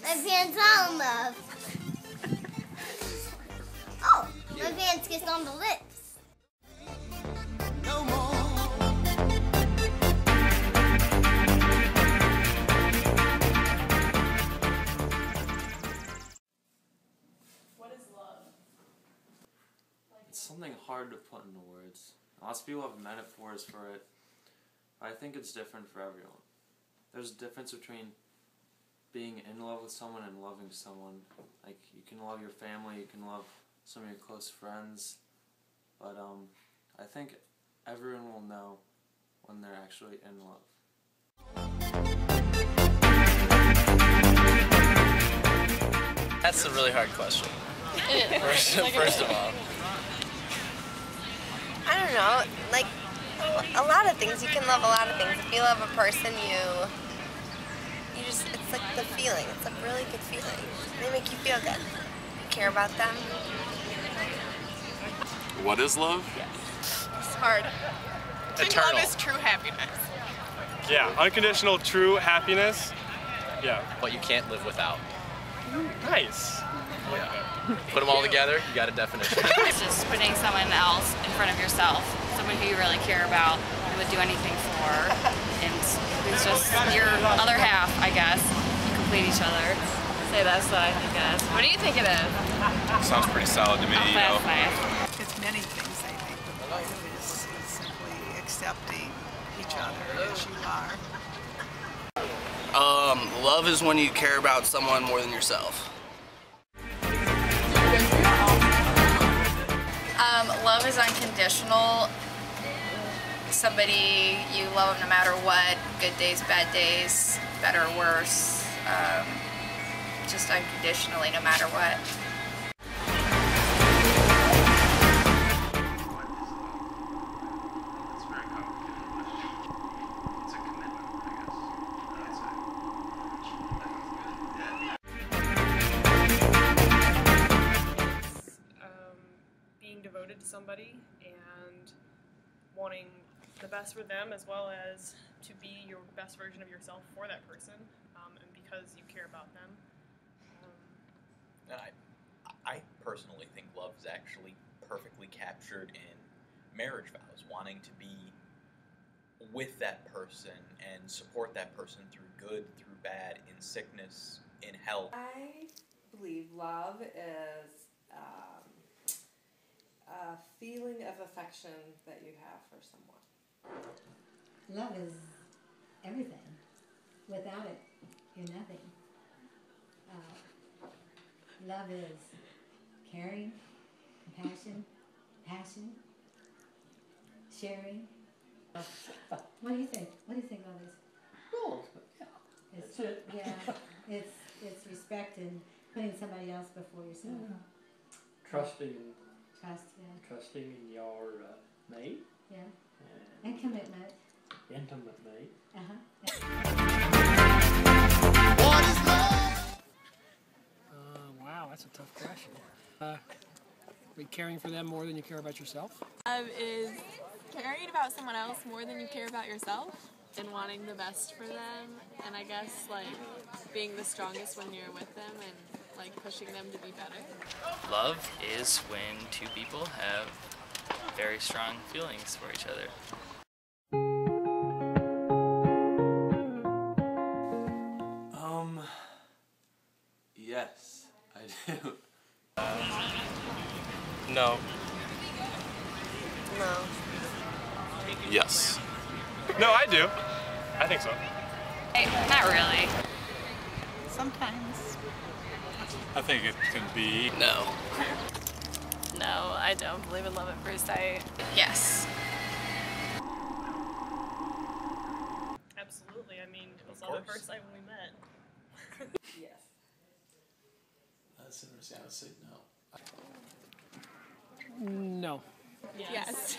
My pants are in love. Oh, my pants kissed on the lips. No more. What is love? It's something hard to put into words. Lots of people have metaphors for it. I think it's different for everyone. There's a difference between being in love with someone and loving someone. Like, you can love your family, you can love some of your close friends, but I think everyone will know when they're actually in love. That's a really hard question. First of all. I don't know, like, a lot of things. You can love a lot of things. If you love a person, you just, it's like the feeling. It's a really good feeling. They make you feel good. You care about them. What is love? It's hard. Eternal. Love is true happiness. Yeah, unconditional, true happiness. Yeah. What you can't live without. Nice. Put them all together, you got a definition. It's just putting someone else in front of yourself, someone who you really care about, who would do anything for, and who's just your other half, I guess. You complete each other. So that's what I think it is. What do you think it is? Sounds pretty solid to me, you know. It's many things, I think. Love is simply accepting each other as you are. Love is when you care about someone more than yourself. Love is unconditional. Somebody you love no matter what, good days, bad days, better or worse, just unconditionally no matter what. Devoted to somebody and wanting the best for them, as well as to be your best version of yourself for that person, and because you care about them. And I personally think love is actually perfectly captured in marriage vows, wanting to be with that person and support that person through good, through bad, in sickness, in health. I believe love is a feeling of affection that you have for someone. Love is everything. Without it, you're nothing. Love is caring, compassion, passion, sharing. What do you think? What do you think love is? Well, yeah. That's it. Yeah, it's respect and putting somebody else before yourself. Yeah. Trusting. Trust, yeah. Trusting in your mate. Yeah. And commitment. Intimate mate. What is love? Wow, that's a tough question. Be caring for them more than you care about yourself. Love is caring about someone else more than you care about yourself, and wanting the best for them, and I guess like being the strongest when you're with them and like pushing them to be better. Love is when two people have very strong feelings for each other. Yes, I do. No. No. Yes. No, I do. I think so. Hey, not really. Sometimes. I think it can be. No. No, I don't believe in love at first sight. Yes. Absolutely. I mean, it was love at first sight when we met. Yes. That's interesting. I would say no. No. Yes.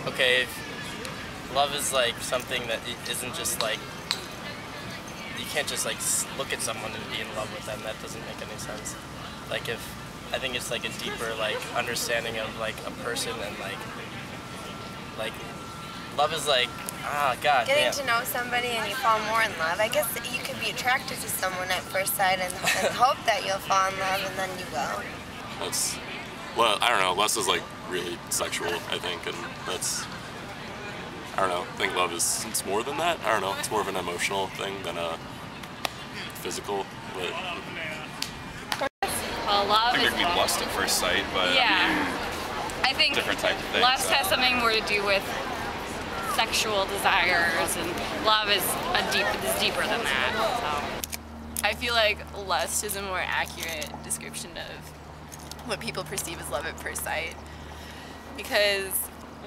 Okay, love is like something that isn't just like, you can't just like look at someone and be in love with them. That doesn't make any sense. Like I think it's like a deeper like understanding of like a person, and like love is like Ah, God Getting damn. to know somebody and you fall more in love. I guess you could be attracted to someone at first sight and hope that you'll fall in love, and then you will. That's, well, I don't know. Lust is like really sexual, I think, and that's, I don't know. I think love is, it's more than that. I don't know. It's more of an emotional thing than a physical, but. Well, love I think is there can be lust at first sight, but yeah. I think different type of thing. Lust has something more to do with sexual desires, and love is deeper than that. So. I feel like lust is a more accurate description of what people perceive as love at first sight, because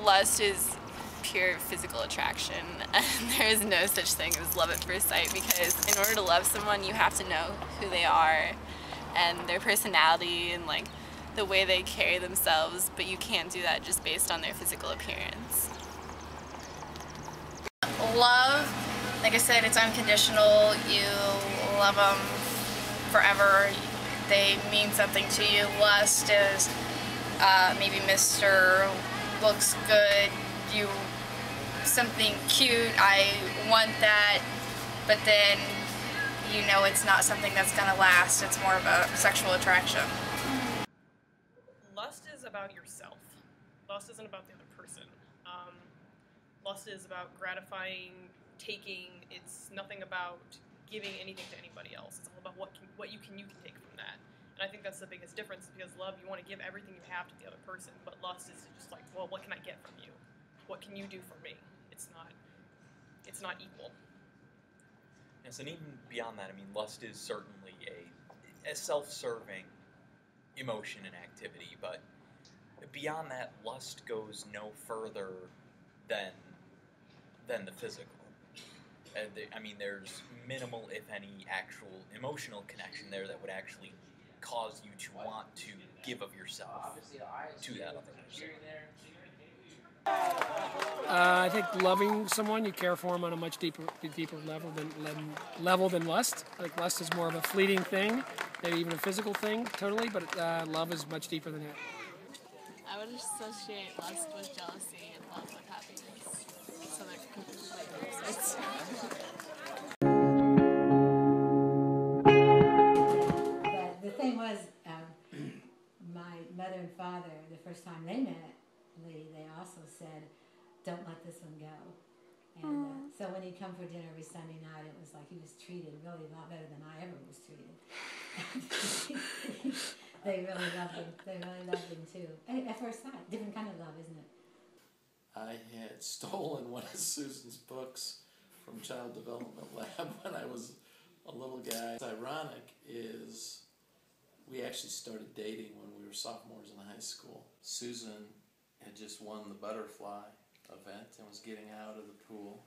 lust is pure physical attraction, and there is no such thing as love at first sight, because in order to love someone you have to know who they are and their personality and like the way they carry themselves, but you can't do that just based on their physical appearance. Love, like I said, it's unconditional. You love them forever. They mean something to you. Lust is maybe Mr. looks good, you something cute, I want that, but then you know it's not something that's gonna last. It's more of a sexual attraction. Lust is about yourself. Lust isn't about the other person. Lust is about gratifying, taking. It's nothing about giving anything to anybody else. It's all about what you can take from that. And I think that's the biggest difference, because love, you want to give everything you have to the other person, but lust is just like, well, what can I get from you? What can you do for me? It's not equal. Yes, and even beyond that, I mean, lust is certainly a self-serving emotion and activity, but beyond that, lust goes no further than the physical. I mean, there's minimal, if any, actual emotional connection there that would actually cause you to want to give of yourself to that other person. I think loving someone, you care for them on a much deeper level than lust. I think lust is more of a fleeting thing, maybe even a physical thing, totally, but love is much deeper than that. I would associate lust with jealousy and love with happiness. So they're completely opposites. The thing was, my mother and father, the first time they met Lee, they also said, "Don't let this one go." And so when he'd come for dinner every Sunday night, it was like he was treated really a lot better than I ever was treated. They really loved him. They really loved him too. At first sight, different kind of love, isn't it? I had stolen one of Susan's books from Child Development Lab when I was a little guy. What's ironic is we actually started dating when we were sophomores in high school. Susan had just won the butterfly event and was getting out of the pool,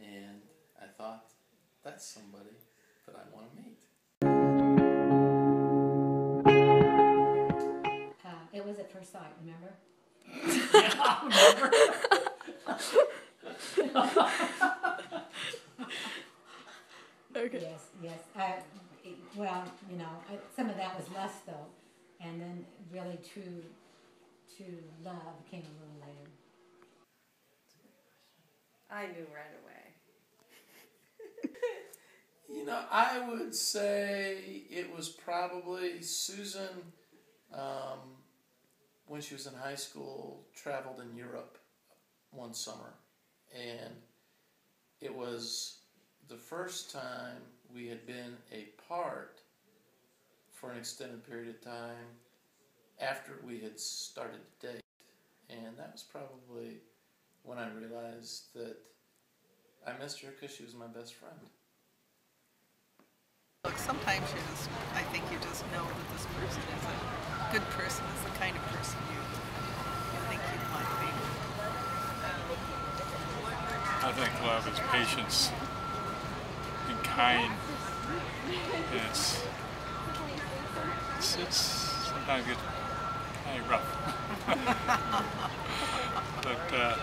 and I thought, that's somebody that I want to meet. It was at first sight, remember? Yeah, I remember. Okay. Yes. Well, you know, some of that was lust, though, and then really true love came a little later. I knew right away. You know, I would say it was probably Susan, when she was in high school, traveled in Europe one summer. And it was the first time we had been apart for an extended period of time after we had started to date. And that was probably when I realized that I missed her because she was my best friend. Look, sometimes I think you just know that this person is a good person, is the kind of person you think you might be. I think love is patience and kind. It's sometimes gets kind of rough. But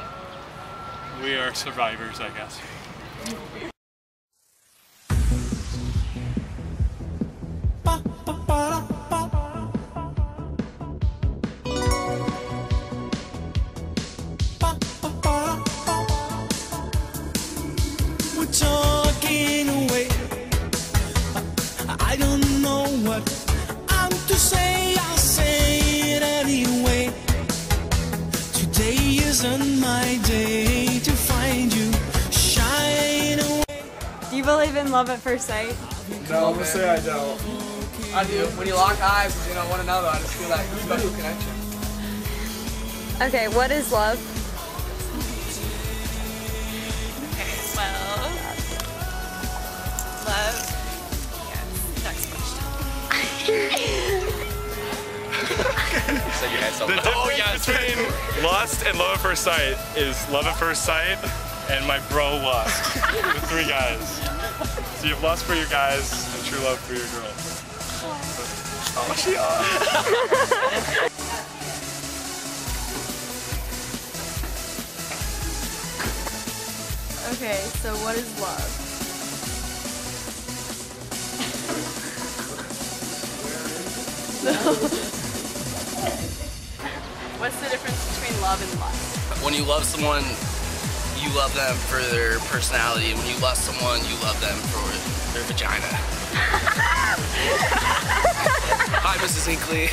we are survivors, I guess. believe in love at first sight? No, I'm gonna say I don't. I do. When you lock eyes with one another, I just feel that special connection. Okay, what is love? Okay, well, love. Yes, next question. So you had something. The difference between lust and love at first sight is love at first sight and my bro lust. The 3 guys. So you have lust for your guys and true love for your girl. Oh, she Okay, so what is love? What's the difference between love and lust? When you love someone, you love them for their personality. When you lust someone, you love them for their vagina. Hi, Mrs. Hinkley.